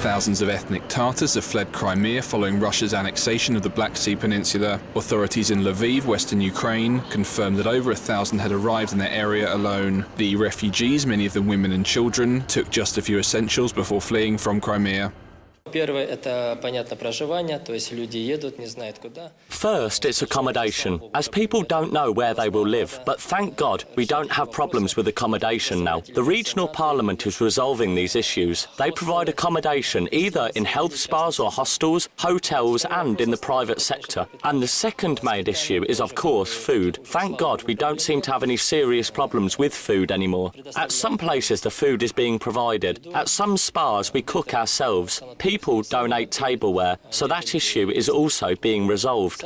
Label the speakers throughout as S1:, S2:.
S1: Thousands of ethnic Tatars have fled Crimea following Russia's annexation of the Black Sea Peninsula. Authorities in Lviv, western Ukraine, confirmed that over 1,000 had arrived in their area alone. The refugees, many of them women and children, took just a few essentials before fleeing from Crimea.
S2: First, it's accommodation, as people don't know where they will live. But thank God, we don't have problems with accommodation now. The regional parliament is resolving these issues. They provide accommodation either in health spas or hostels, hotels and in the private sector. And the second main issue is, of course, food. Thank God we don't seem to have any serious problems with food anymore. At some places the food is being provided. At some spas we cook ourselves. People donate tableware, so that issue is also being resolved.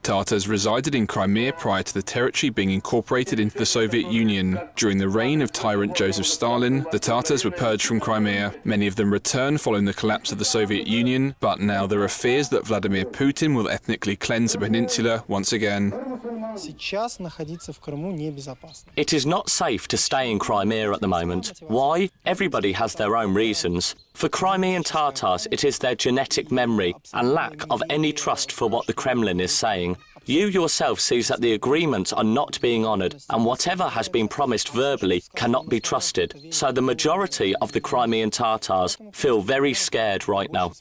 S1: Tatars resided in Crimea prior to the territory being incorporated into the Soviet Union. During the reign of tyrant Joseph Stalin, the Tatars were purged from Crimea. Many of them returned following the collapse of the Soviet Union, but now there are fears that Vladimir Putin will ethnically cleanse the peninsula once again.
S2: It is not safe to stay in Crimea at the moment. Why? Everybody has their own reasons. For Crimean Tatars, it is their genetic memory and lack of any trust for what the Kremlin is saying. You yourself sees that the agreements are not being honoured, and whatever has been promised verbally cannot be trusted. So the majority of the Crimean Tatars feel very scared right now.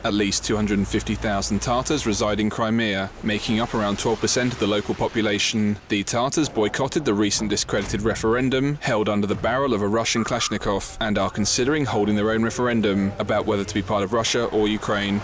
S1: At least 250,000 Tatars reside in Crimea, making up around 12% of the local population. The Tatars boycotted the recent discredited referendum held under the barrel of a Russian Kalashnikov and are considering holding their own referendum about whether to be part of Russia or Ukraine.